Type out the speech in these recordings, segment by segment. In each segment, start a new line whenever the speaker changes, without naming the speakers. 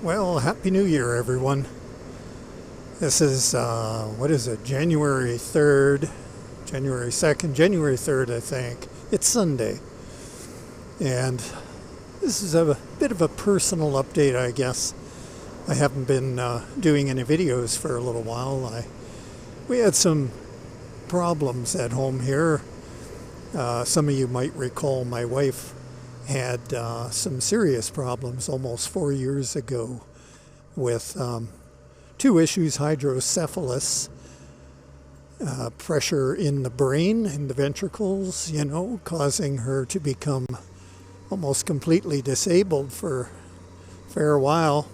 Well, Happy New Year, everyone. This is, what is it, January 3rd, January 2nd, January 3rd, I think. It's Sunday. And this is a bit of a personal update, I guess. I haven't been doing any videos for a little while. We had some problems at home here. Some of you might recall my wife had some serious problems almost 4 years ago with two issues: hydrocephalus, pressure in the brain, in the ventricles, causing her to become almost completely disabled for a fair while.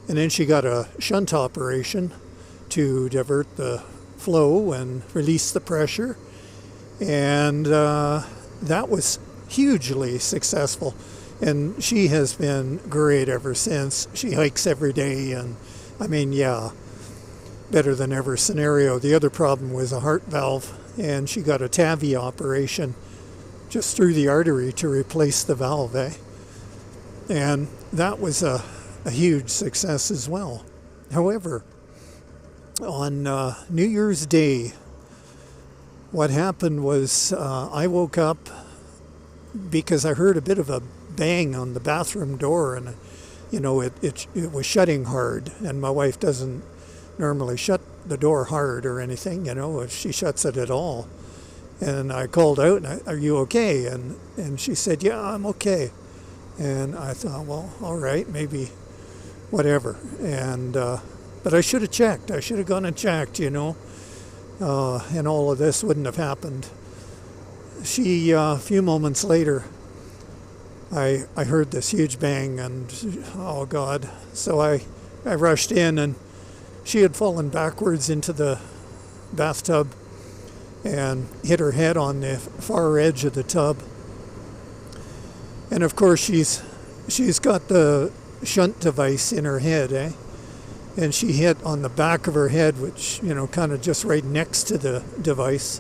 And then she got a shunt operation to divert the flow and release the pressure. And that was hugely successful. And she has been great ever since. She hikes every day, and better than ever scenario. The other problem was a heart valve, and she got a TAVI operation just through the artery to replace the valve, And that was a huge success as well. However, on New Year's Day, what happened was I woke up because I heard a bit of a bang on the bathroom door, and it was shutting hard, and my wife doesn't normally shut the door hard or anything, if she shuts it at all. And I called out, "Are you okay?" And she said, "Yeah, I'm okay." And I thought, well, all right, maybe whatever. And but I should have checked. I should have gone and checked, and all of this wouldn't have happened. She, a few moments later, I heard this huge bang, and oh God. So I rushed in, and she had fallen backwards into the bathtub and hit her head on the far edge of the tub. And of course she's got the shunt device in her head, and she hit on the back of her head, which, kind of just right next to the device.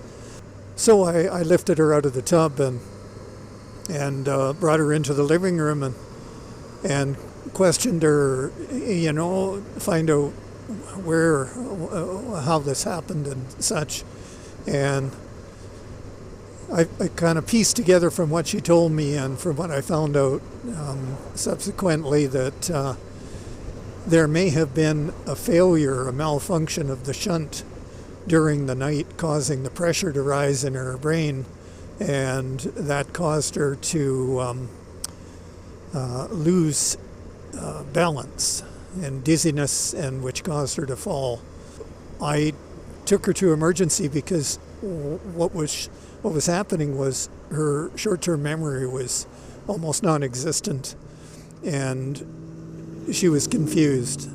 So I lifted her out of the tub and brought her into the living room and questioned her, find out how this happened and such. And I kind of pieced together from what she told me and from what I found out subsequently that there may have been a failure, a malfunction of the shunt during the night, causing the pressure to rise in her brain, and that caused her to lose balance and dizziness, and which caused her to fall. I took her to emergency because what was happening was her short-term memory was almost non-existent, and she was confused.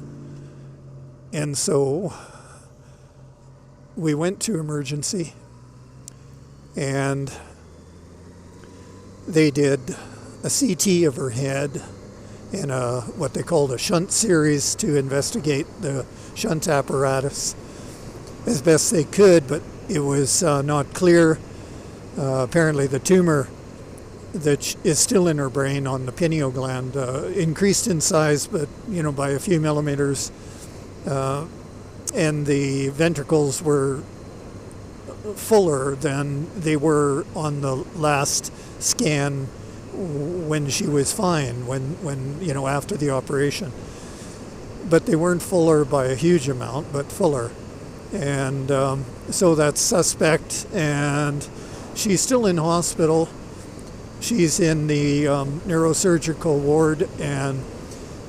And so we went to emergency, and they did a CT of her head and what they called a shunt series to investigate the shunt apparatus as best they could, but it was not clear. Apparently the tumor that is still in her brain on the pineal gland increased in size, but by a few millimeters, and the ventricles were fuller than they were on the last scan when she was fine, when after the operation. But they weren't fuller by a huge amount, but fuller. And so that's suspect, and she's still in hospital. She's in the neurosurgical ward, and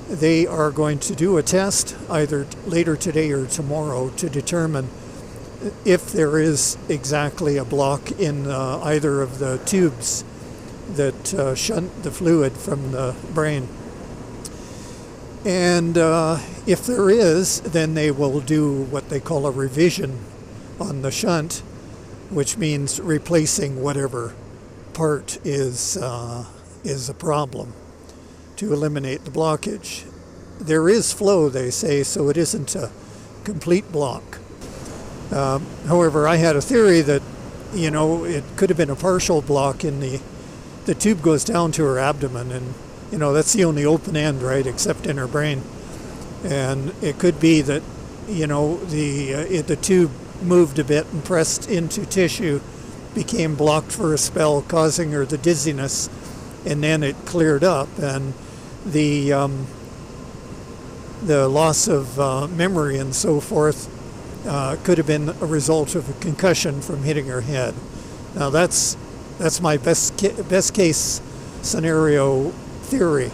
they are going to do a test either later today or tomorrow to determine if there is exactly a block in either of the tubes that shunt the fluid from the brain. And if there is, then they will do what they call a revision on the shunt, which means replacing whatever part is a problem to eliminate the blockage. There is flow, they say, so it isn't a complete block. However, I had a theory that, it could have been a partial block in the tube goes down to her abdomen, and, that's the only open end, right, except in her brain. And it could be that, the tube moved a bit and pressed into tissue, became blocked for a spell, causing her the dizziness, and then it cleared up, and the loss of memory and so forth could have been a result of a concussion from hitting her head. Now that's my best case scenario theory,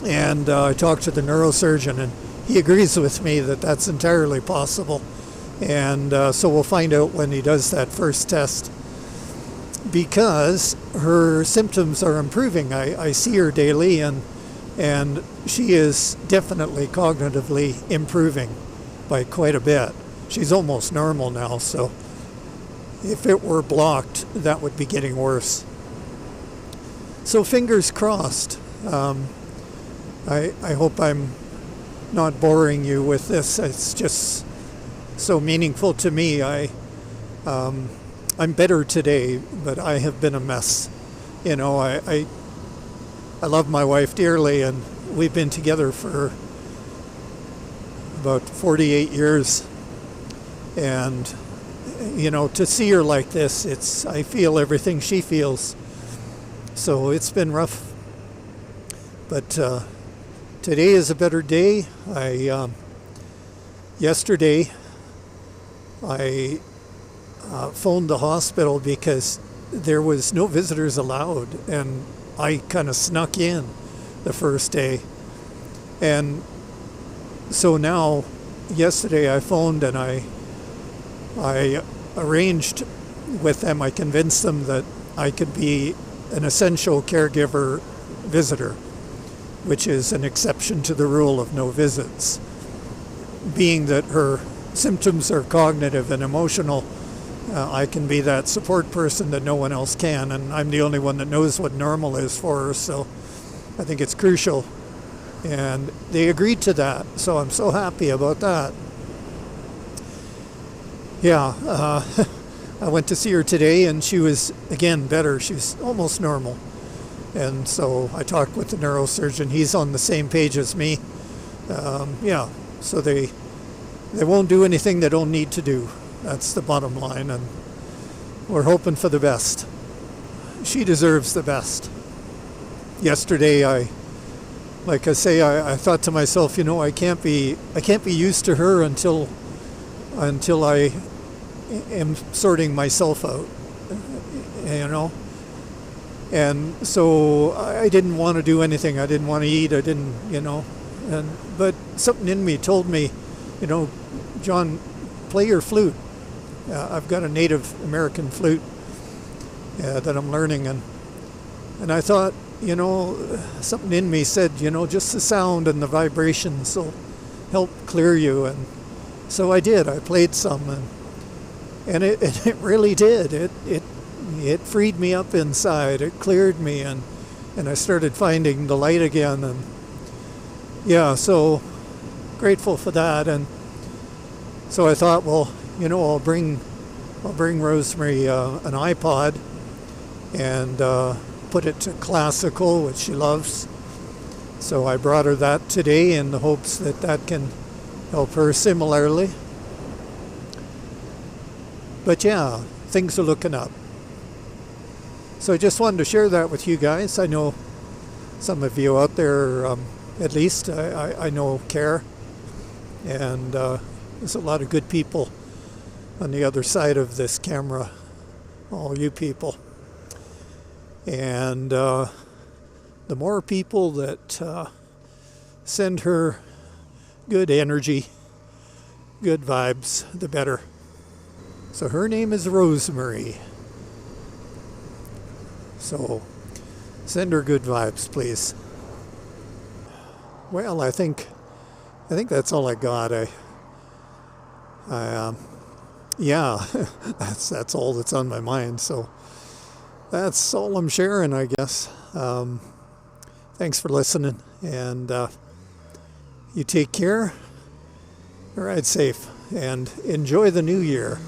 and I talked to the neurosurgeon, and he agrees with me that that's entirely possible. And so we'll find out when he does that first test, because her symptoms are improving. I see her daily, and she is definitely cognitively improving by quite a bit. She's almost normal now, so if it were blocked, that would be getting worse. So fingers crossed. I hope I'm not boring you with this. It's just so meaningful to me. I'm better today, but I have been a mess. I love my wife dearly, and we've been together for about 48 years. And, to see her like this, I feel everything she feels. So it's been rough. But today is a better day. Yesterday, I phoned the hospital because there was no visitors allowed, and I kind of snuck in the first day. And so now, yesterday I phoned and I arranged with them, I convinced them that I could be an essential caregiver visitor, which is an exception to the rule of no visits. Being that her symptoms are cognitive and emotional, I can be that support person that no one else can, and I'm the only one that knows what normal is for her, so I think it's crucial. And they agreed to that, so I'm so happy about that. Yeah, I went to see her today, and she was, again, better. She's almost normal. And so I talked with the neurosurgeon. He's on the same page as me. So they won't do anything they don't need to do. That's the bottom line, and we're hoping for the best. She deserves the best. Yesterday, I thought to myself, I can't be used to her until I am sorting myself out, And so I didn't want to do anything. I didn't want to eat. I didn't, but something in me told me, John, play your flute. I've got a Native American flute that I'm learning, and I thought, something in me said, just the sound and the vibrations will help clear you. And so I did. I played some, and it really did. It freed me up inside. It cleared me, and I started finding the light again. And so grateful for that. And so I thought, well, I'll bring Rosemary an iPod and put it to classical, which she loves. So I brought her that today in the hopes that can help her similarly. But yeah, things are looking up. So I just wanted to share that with you guys. I know some of you out there, at least, I know care. And there's a lot of good people on the other side of this camera, all you people. And the more people that send her good energy, good vibes, the better. So her name is Rosemary. So send her good vibes, please. Well, I think that's all I got. That's all that's on my mind. So that's all I'm sharing, I guess. Thanks for listening, and you take care, ride safe, and enjoy the new year.